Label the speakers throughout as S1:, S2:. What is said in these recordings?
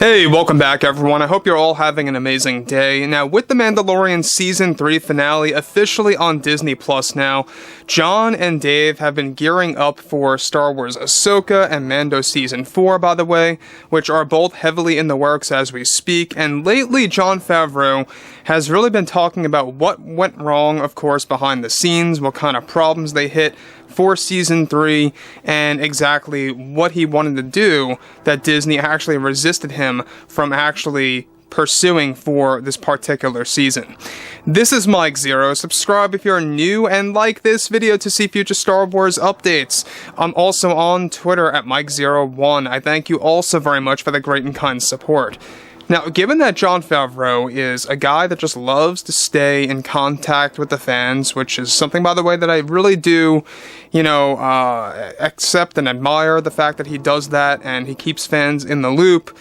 S1: Hey, welcome back everyone. I hope you're all having an amazing day. Now, with The Mandalorian Season 3 finale officially on Disney Plus now, John and Dave have been gearing up for Star Wars Ahsoka and Mando Season 4, by the way, which are both heavily in the works as we speak, and lately Jon Favreau has really been talking about what went wrong, of course, behind the scenes, what kind of problems they hit for Season 3, and exactly what he wanted to do that Disney actually resisted him from actually pursuing for this particular season. This is Mike Zero. Subscribe if you're new and like this video to see future Star Wars updates. I'm also on Twitter at Mike01. I thank you all so very much for the great and kind support. Now, given that Jon Favreau is a guy that just loves to stay in contact with the fans, which is something, by the way, that I really do, accept and admire the fact that he does that and he keeps fans in the loop.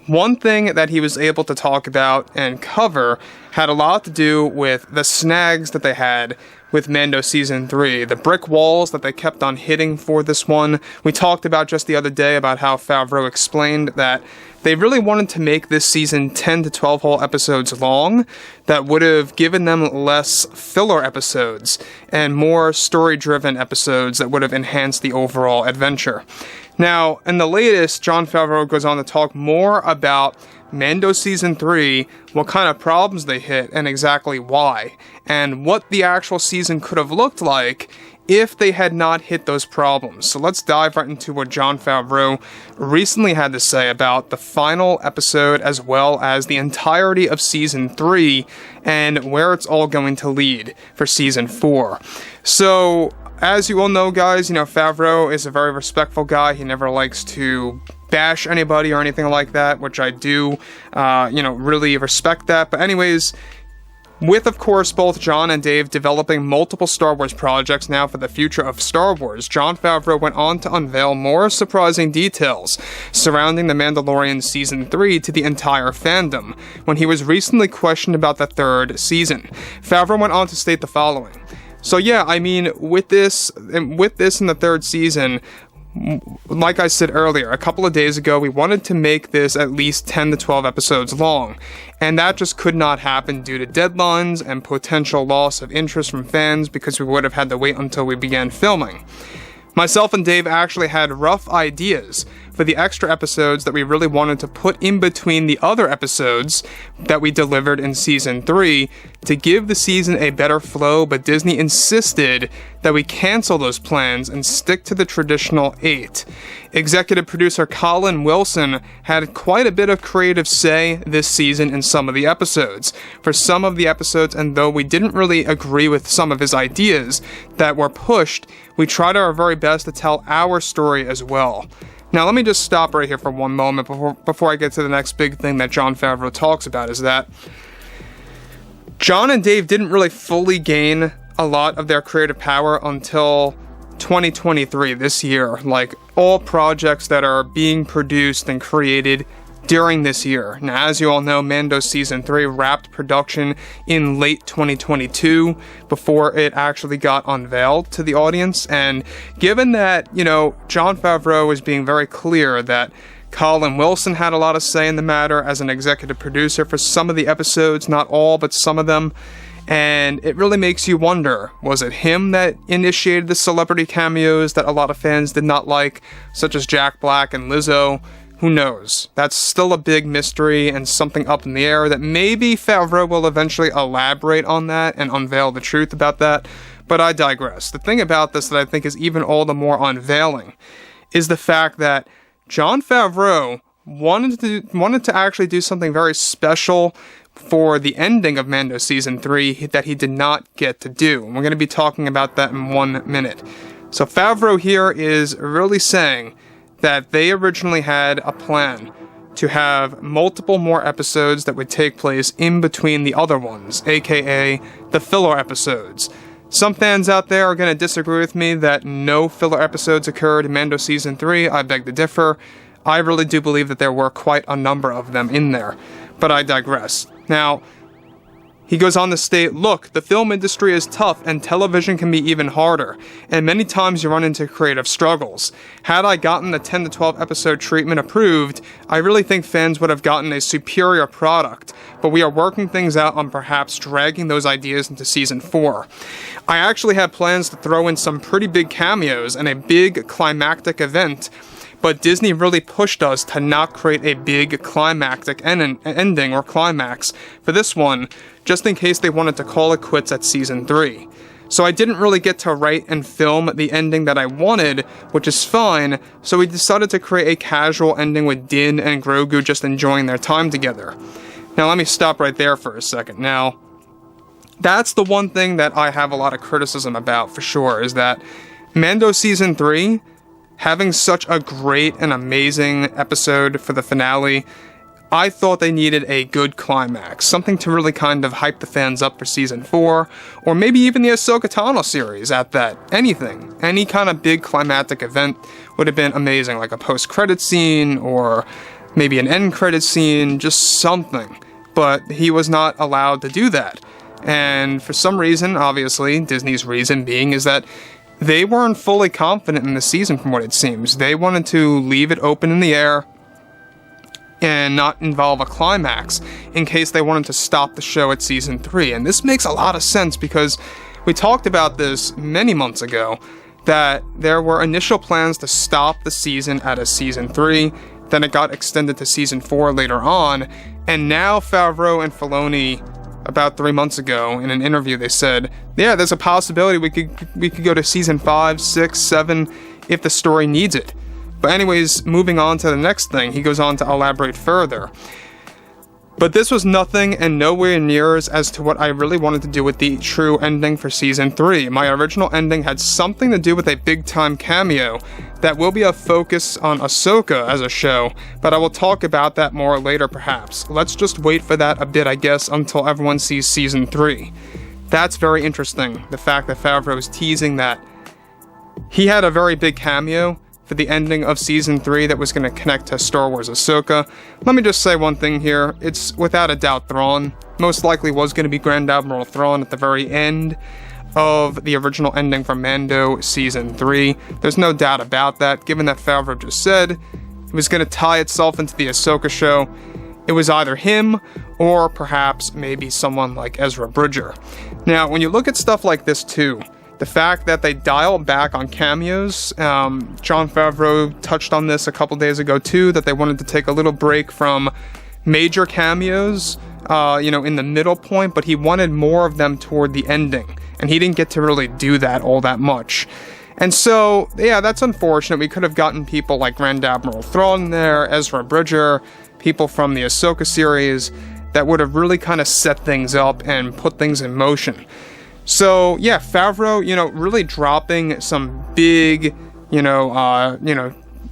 S1: One thing that he was able to talk about and cover had a lot to do with the snags that they had with Mando Season 3, the brick walls that they kept on hitting for this one. We talked about just the other day about how Favreau explained that they really wanted to make this season 10 to 12 whole episodes long that would have given them less filler episodes and more story-driven episodes that would have enhanced the overall adventure. Now, in the latest, Jon Favreau goes on to talk more about Mando Season 3, what kind of problems they hit and exactly why, and what the actual season could have looked like if they had not hit those problems. So let's dive right into what Jon Favreau recently had to say about the final episode as well as the entirety of Season 3 and where it's all going to lead for Season 4. So, as you all know, guys, Favreau is a very respectful guy. He never likes to bash anybody or anything like that, which I do, really respect that. But anyways, with, of course, both John and Dave developing multiple Star Wars projects now for the future of Star Wars, Jon Favreau went on to unveil more surprising details surrounding The Mandalorian Season 3 to the entire fandom, when he was recently questioned about the third season. Favreau went on to state the following. So yeah, with this in the third season, like I said earlier, a couple of days ago, we wanted to make this at least 10 to 12 episodes long, and that just could not happen due to deadlines and potential loss of interest from fans because we would have had to wait until we began filming. Myself and Dave actually had rough ideas for the extra episodes that we really wanted to put in between the other episodes that we delivered in Season 3 to give the season a better flow, but Disney insisted that we cancel those plans and stick to the traditional 8. Executive producer Colin Wilson had quite a bit of creative say this season in some of the episodes. For some of the episodes, and though we didn't really agree with some of his ideas that were pushed, we tried our very best to tell our story as well. Now, let me just stop right here for one moment before I get to the next big thing that Jon Favreau talks about, is that John and Dave didn't really fully gain a lot of their creative power until 2023, this year. Like, all projects that are being produced and created during this year. Now, as you all know, Mando Season 3 wrapped production in late 2022 before it actually got unveiled to the audience. And given that, Jon Favreau is being very clear that Colin Wilson had a lot of say in the matter as an executive producer for some of the episodes, not all, but some of them. And it really makes you wonder, was it him that initiated the celebrity cameos that a lot of fans did not like, such as Jack Black and Lizzo? Who knows? That's still a big mystery and something up in the air that maybe Favreau will eventually elaborate on that and unveil the truth about that, but I digress. The thing about this that I think is even all the more unveiling is the fact that Jon Favreau wanted to actually do something very special for the ending of Mando Season 3 that he did not get to do. And we're going to be talking about that in 1 minute. So Favreau here is really saying that they originally had a plan to have multiple more episodes that would take place in between the other ones, aka the filler episodes. Some fans out there are going to disagree with me that no filler episodes occurred in Mando Season 3. I beg to differ. I really do believe that there were quite a number of them in there, but I digress. Now, He goes on to state, "Look, the film industry is tough and television can be even harder, and many times you run into creative struggles. Had I gotten the 10 to 12 episode treatment approved, I really think fans would have gotten a superior product, but we are working things out on perhaps dragging those ideas into season 4. I actually have plans to throw in some pretty big cameos and a big climactic event, but Disney really pushed us to not create a big climactic ending or climax for this one, just in case they wanted to call it quits at season 3. So I didn't really get to write and film the ending that I wanted, which is fine, so we decided to create a casual ending with Din and Grogu just enjoying their time together." Now let me stop right there for a second. Now, that's the one thing that I have a lot of criticism about for sure, is that Mando season 3, having such a great and amazing episode for the finale, I thought they needed a good climax, something to really kind of hype the fans up for season 4, or maybe even the Ahsoka Tano series at that. Anything. Any kind of big climactic event would have been amazing, like a post-credit scene, or maybe an end-credit scene, just something. But he was not allowed to do that. And for some reason, obviously, Disney's reason being is that they weren't fully confident in the season from what it seems. They wanted to leave it open in the air and not involve a climax in case they wanted to stop the show at season 3. And this makes a lot of sense because we talked about this many months ago, that there were initial plans to stop the season at a season 3, then it got extended to season 4 later on, and now Favreau and Filoni, about 3 months ago, in an interview, they said, yeah, there's a possibility we could go to season 5, 6, 7 if the story needs it. But anyways, moving on to the next thing, he goes on to elaborate further. But this was nothing and nowhere near as to what I really wanted to do with the true ending for season 3. My original ending had something to do with a big-time cameo that will be a focus on Ahsoka as a show, but I will talk about that more later perhaps. Let's just wait for that a bit, I guess, until everyone sees season 3. That's very interesting, the fact that Favreau is teasing that he had a very big cameo for the ending of season 3 that was going to connect to Star Wars Ahsoka. Let me just say one thing here. It's without a doubt Thrawn. Most likely was going to be Grand Admiral Thrawn at the very end of the original ending for Mando season 3. There's no doubt about that, given that Favreau just said it was going to tie itself into the Ahsoka show. It was either him or perhaps maybe someone like Ezra Bridger. Now, when you look at stuff like this too, the fact that they dialed back on cameos, Jon Favreau touched on this a couple days ago too, that they wanted to take a little break from major cameos, in the middle point, but he wanted more of them toward the ending, and he didn't get to really do that all that much. And so, yeah, that's unfortunate. We could have gotten people like Grand Admiral Thrawn there, Ezra Bridger, people from the Ahsoka series, that would have really kind of set things up and put things in motion. So, yeah, Favreau, really dropping some big,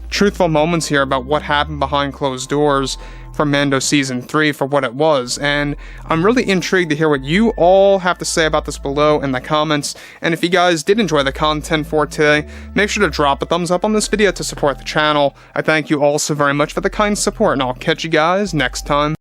S1: truthful moments here about what happened behind closed doors for Mando Season 3 for what it was. And I'm really intrigued to hear what you all have to say about this below in the comments. And if you guys did enjoy the content for today, make sure to drop a thumbs up on this video to support the channel. I thank you all so very much for the kind support, and I'll catch you guys next time.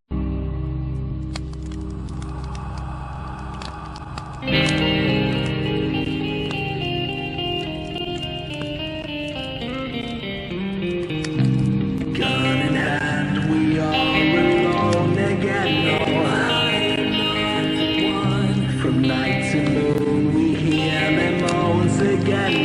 S2: From night to moon, we hear them moans again.